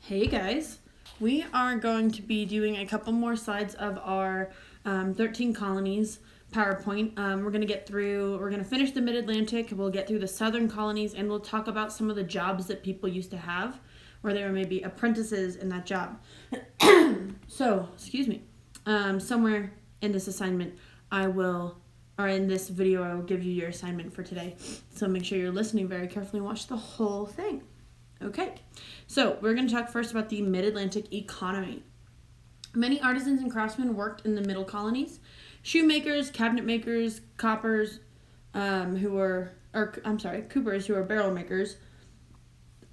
Hey guys, we are going to be doing a couple more slides of our 13 colonies PowerPoint. We're going to finish the Mid-Atlantic, we'll get through the southern colonies, and we'll talk about some of the jobs that people used to have, where they were maybe apprentices in that job. Somewhere in this assignment, in this video, I will give you your assignment for today. So make sure you're listening very carefully and watch the whole thing. Okay, so we're going to talk first about the Mid-Atlantic economy. Many artisans and craftsmen worked in the middle colonies. Shoemakers, cabinet makers, coopers, coopers who were barrel makers,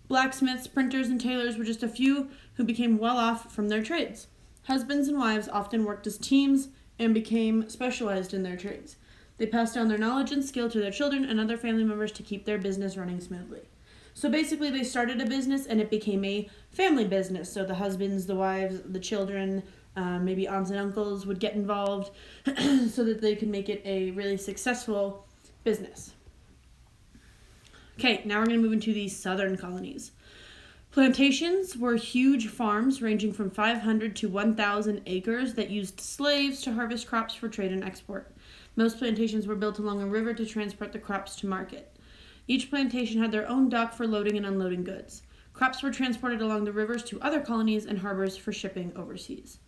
blacksmiths, printers, and tailors were just a few who became well off from their trades. Husbands and wives often worked as teams and became specialized in their trades. They passed down their knowledge and skill to their children and other family members to keep their business running smoothly. So basically, they started a business and it became a family business. So the husbands, the wives, the children, maybe aunts and uncles would get involved so that they could make it a really successful business. Okay, now we're going to move into the southern colonies. Plantations were huge farms ranging from 500 to 1,000 acres that used slaves to harvest crops for trade and export. Most plantations were built along a river to transport the crops to market. Each plantation had their own dock for loading and unloading goods. Crops were transported along the rivers to other colonies and harbors for shipping overseas.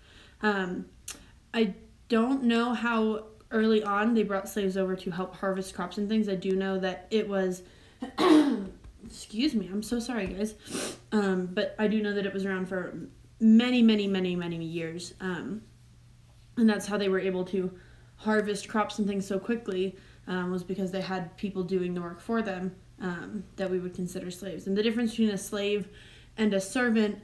I don't know how early on they brought slaves over to help harvest crops and things. I do know that it was... Excuse me, I'm so sorry, guys. But I do know that it was around for many, many, many, many years. And that's how they were able to harvest crops and things so quickly. Was because they had people doing the work for them that we would consider slaves. And the difference between a slave and a servant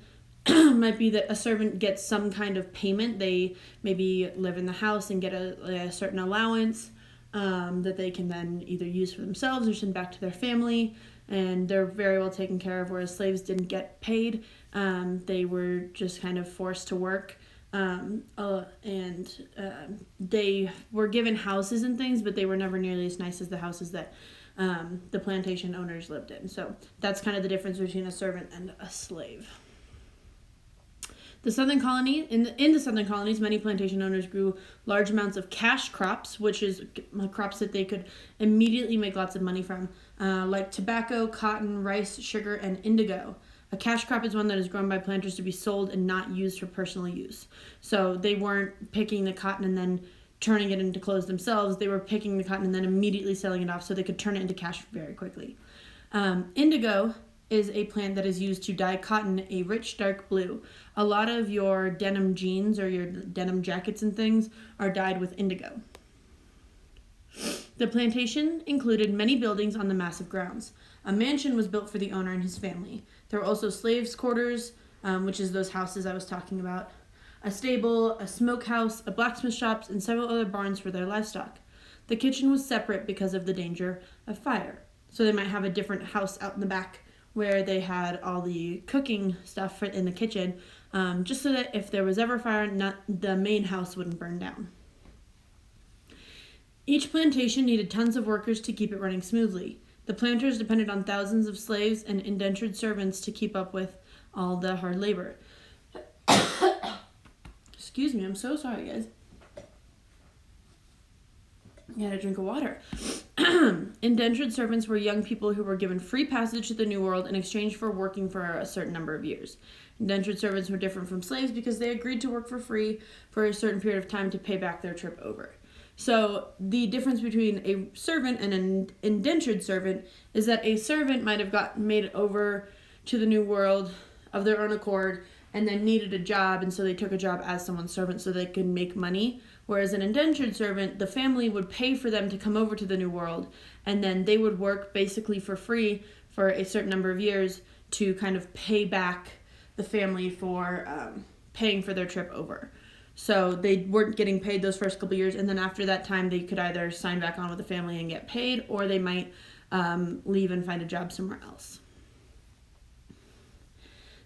might be that a servant gets some kind of payment. They maybe live in the house and get a certain allowance that they can then either use for themselves or send back to their family. And they're very well taken care of, whereas slaves didn't get paid. They were just kind of forced to work. They were given houses and things, but they were never nearly as nice as the houses that the plantation owners lived in. So that's kind of the difference between a servant and a slave. The southern colony, in the southern colonies, many plantation owners grew large amounts of cash crops, which is crops that they could immediately make lots of money from, like tobacco, cotton, rice, sugar, and indigo. A cash crop is one that is grown by planters to be sold and not used for personal use. So they weren't picking the cotton and then turning it into clothes themselves. They were picking the cotton and then immediately selling it off so they could turn it into cash very quickly. Indigo is a plant that is used to dye cotton a rich dark blue. A lot of your denim jeans or your denim jackets and things are dyed with indigo. The plantation included many buildings on the massive grounds. A mansion was built for the owner and his family. There were also slaves' quarters, which is those houses I was talking about, a stable, a smokehouse, a blacksmith shops, and several other barns for their livestock. The kitchen was separate because of the danger of fire. So they might have a different house out in the back where they had all the cooking stuff in the kitchen, just so that if there was ever fire, the main house wouldn't burn down. Each plantation needed tons of workers to keep it running smoothly. The planters depended on thousands of slaves and indentured servants to keep up with all the hard labor. Excuse me, I'm so sorry, guys. I had a drink of water. Indentured servants were young people who were given free passage to the New World in exchange for working for a certain number of years. Indentured servants were different from slaves because they agreed to work for free for a certain period of time to pay back their trip over. So the difference between a servant and an indentured servant is that a servant might have gotten made over to the New World of their own accord and then needed a job, and so they took a job as someone's servant so they could make money. Whereas an indentured servant, the family would pay for them to come over to the New World, and then they would work basically for free for a certain number of years to kind of pay back the family for paying for their trip over. So they weren't getting paid those first couple years, and then after that time they could either sign back on with the family and get paid, or they might leave and find a job somewhere else.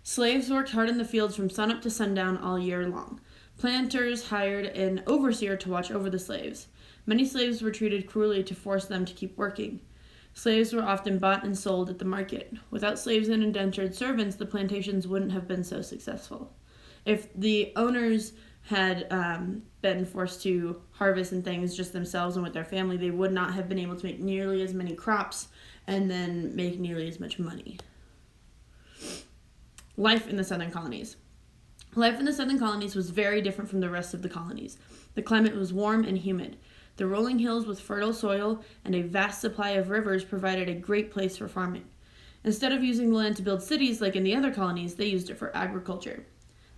Slaves worked hard in the fields from sunup to sundown all year long. Planters hired an overseer to watch over the slaves. Many slaves were treated cruelly to force them to keep working. Slaves were often bought and sold at the market. Without slaves and indentured servants, the plantations wouldn't have been so successful. If the owners had been forced to harvest and things just themselves and with their family, they would not have been able to make nearly as many crops and then make nearly as much money. Life in the southern colonies. Life in the southern colonies was very different from the rest of the colonies. The climate was warm and humid. The rolling hills with fertile soil and a vast supply of rivers provided a great place for farming. Instead of using the land to build cities like in the other colonies, they used it for agriculture.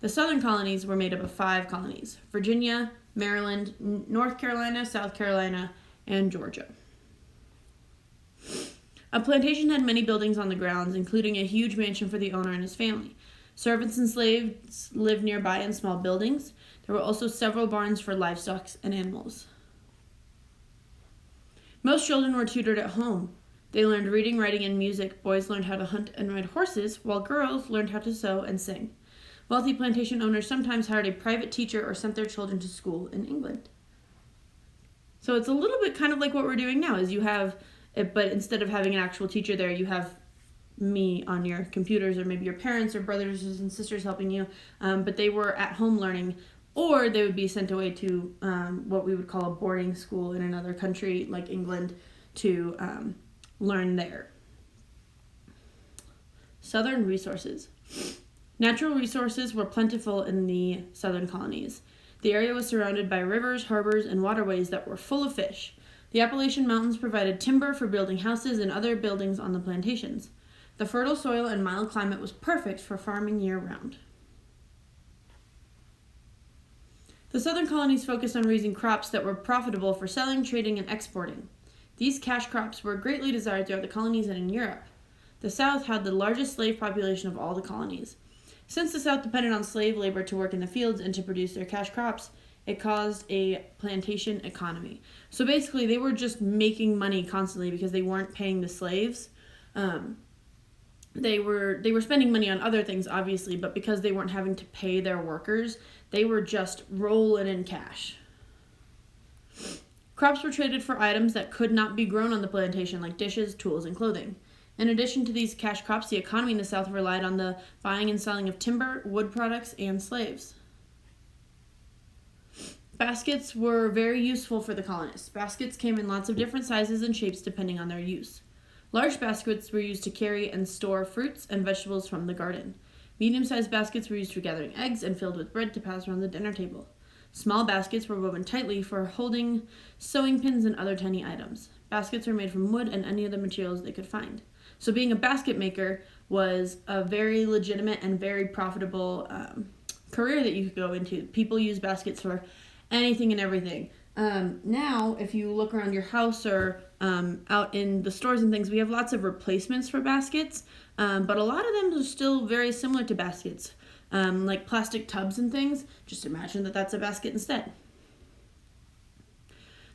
The southern colonies were made up of 5 colonies: Virginia, Maryland, North Carolina, South Carolina, and Georgia. A plantation had many buildings on the grounds, including a huge mansion for the owner and his family. Servants and slaves lived nearby in small buildings. There were also several barns for livestock and animals. Most children were tutored at home. They learned reading, writing, and music. Boys learned how to hunt and ride horses, while girls learned how to sew and sing. Wealthy plantation owners sometimes hired a private teacher or sent their children to school in England. So it's a little bit kind of like what we're doing now, is you have, but instead of having an actual teacher there, you have me on your computers, or maybe your parents or brothers and sisters helping you, but they were at home learning, or they would be sent away to what we would call a boarding school in another country like England to learn there. Southern resources. Natural resources were plentiful in the southern colonies. The area was surrounded by rivers, harbors, and waterways that were full of fish. The Appalachian Mountains provided timber for building houses and other buildings on the plantations. The fertile soil and mild climate was perfect for farming year-round. The southern colonies focused on raising crops that were profitable for selling, trading, and exporting. These cash crops were greatly desired throughout the colonies and in Europe. The South had the largest slave population of all the colonies. Since the South depended on slave labor to work in the fields and to produce their cash crops, it caused a plantation economy. So basically, they were just making money constantly because they weren't paying the slaves. They were spending money on other things, obviously, but because they weren't having to pay their workers, they were just rolling in cash. Crops were traded for items that could not be grown on the plantation, like dishes, tools, and clothing. In addition to these cash crops, the economy in the South relied on the buying and selling of timber, wood products, and slaves. Baskets were very useful for the colonists. Baskets came in lots of different sizes and shapes depending on their use. Large baskets were used to carry and store fruits and vegetables from the garden. Medium-sized baskets were used for gathering eggs and filled with bread to pass around the dinner table. Small baskets were woven tightly for holding sewing pins and other tiny items. Baskets were made from wood and any other materials they could find. So being a basket maker was a very legitimate and very profitable career that you could go into. People use baskets for anything and everything. Now, if you look around your house or out in the stores and things, we have lots of replacements for baskets, but a lot of them are still very similar to baskets, like plastic tubs and things. Just imagine that that's a basket instead.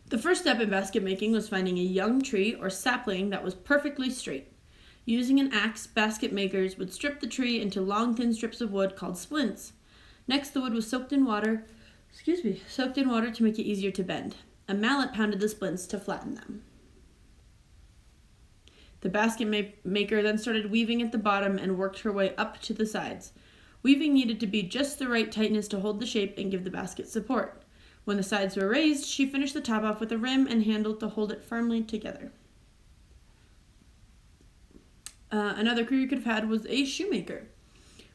The first step in basket making was finding a young tree or sapling that was perfectly straight. Using an axe, basket makers would strip the tree into long, thin strips of wood called splints. Next, the wood was soaked in water to make it easier to bend. A mallet pounded the splints to flatten them. The basket maker then started weaving at the bottom and worked her way up to the sides. Weaving needed to be just the right tightness to hold the shape and give the basket support. When the sides were raised, she finished the top off with a rim and handle to hold it firmly together. Another career you could have had was a shoemaker.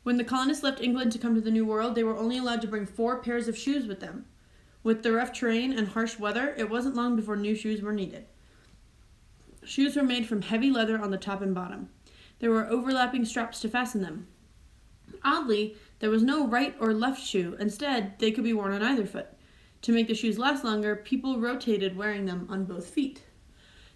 When the colonists left England to come to the New World, they were only allowed to bring 4 pairs of shoes with them. With the rough terrain and harsh weather, it wasn't long before new shoes were needed. Shoes were made from heavy leather on the top and bottom. There were overlapping straps to fasten them. Oddly, there was no right or left shoe. Instead, they could be worn on either foot. To make the shoes last longer, people rotated wearing them on both feet.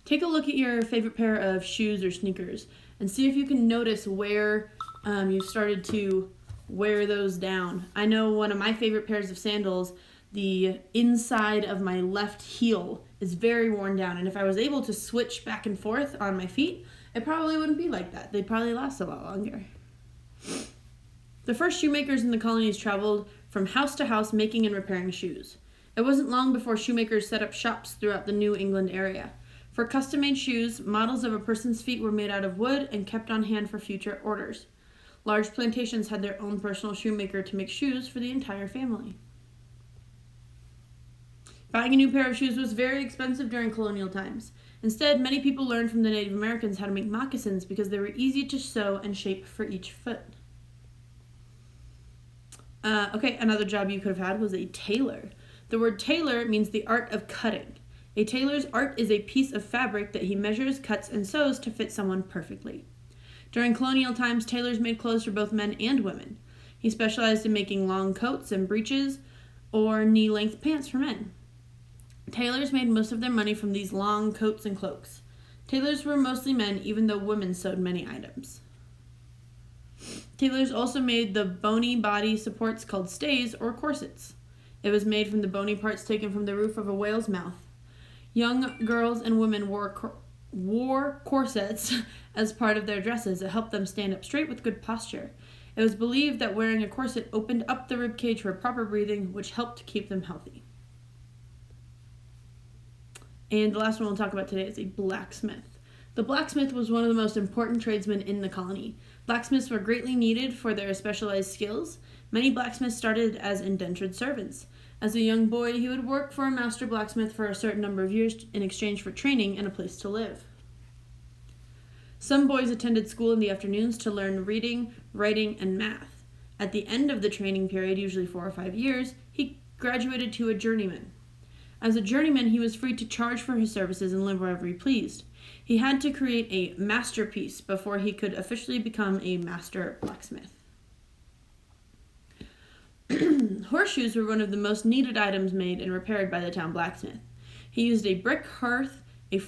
Take a look at your favorite pair of shoes or sneakers and see if you can notice where you started to wear those down. I know one of my favorite pairs of sandals, the inside of my left heel is very worn down, and if I was able to switch back and forth on my feet, it probably wouldn't be like that. They'd probably last a lot longer. The first shoemakers in the colonies traveled from house to house making and repairing shoes. It wasn't long before shoemakers set up shops throughout the New England area. For custom-made shoes, models of a person's feet were made out of wood and kept on hand for future orders. Large plantations had their own personal shoemaker to make shoes for the entire family. Buying a new pair of shoes was very expensive during colonial times. Instead, many people learned from the Native Americans how to make moccasins because they were easy to sew and shape for each foot. Another job you could have had was a tailor. The word tailor means the art of cutting. A tailor's art is a piece of fabric that he measures, cuts, and sews to fit someone perfectly. During colonial times, tailors made clothes for both men and women. He specialized in making long coats and breeches or knee-length pants for men. Tailors made most of their money from these long coats and cloaks. Tailors were mostly men, even though women sewed many items. Tailors also made the bony body supports called stays or corsets. It was made from the bony parts taken from the roof of a whale's mouth. Young girls and women wore corsets as part of their dresses. It helped them stand up straight with good posture. It was believed that wearing a corset opened up the rib cage for proper breathing, which helped keep them healthy. And the last one we'll talk about today is a blacksmith. The blacksmith was one of the most important tradesmen in the colony. Blacksmiths were greatly needed for their specialized skills. Many blacksmiths started as indentured servants. As a young boy, he would work for a master blacksmith for a certain number of years in exchange for training and a place to live. Some boys attended school in the afternoons to learn reading, writing, and math. At the end of the training period, usually 4 or 5 years, he graduated to a journeyman. As a journeyman, he was free to charge for his services and live wherever he pleased. He had to create a masterpiece before he could officially become a master blacksmith. Horseshoes were one of the most needed items made and repaired by the town blacksmith. He used a brick hearth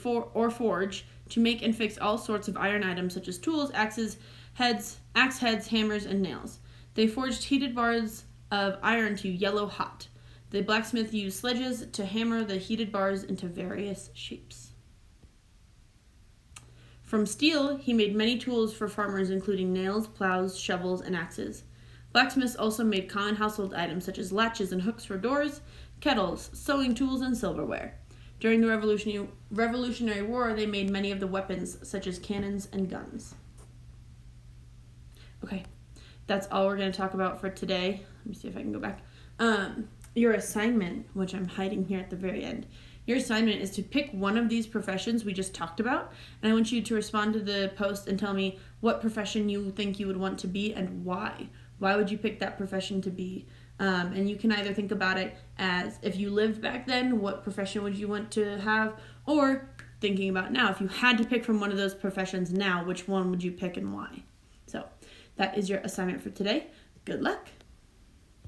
or forge to make and fix all sorts of iron items such as tools, axe heads, hammers, and nails. They forged heated bars of iron to yellow hot. The blacksmith used sledges to hammer the heated bars into various shapes. From steel, he made many tools for farmers, including nails, plows, shovels, and axes. Blacksmiths also made common household items such as latches and hooks for doors, kettles, sewing tools, and silverware. During the Revolutionary War, they made many of the weapons, such as cannons and guns. Okay, that's all we're going to talk about for today. Let me see if I can go back. Your assignment, which I'm hiding here at the very end, your assignment is to pick one of these professions we just talked about, and I want you to respond to the post and tell me what profession you think you would want to be and why. Why would you pick that profession to be? And you can either think about it as if you lived back then, what profession would you want to have? Or thinking about now, if you had to pick from one of those professions now, which one would you pick and why? So that is your assignment for today. Good luck.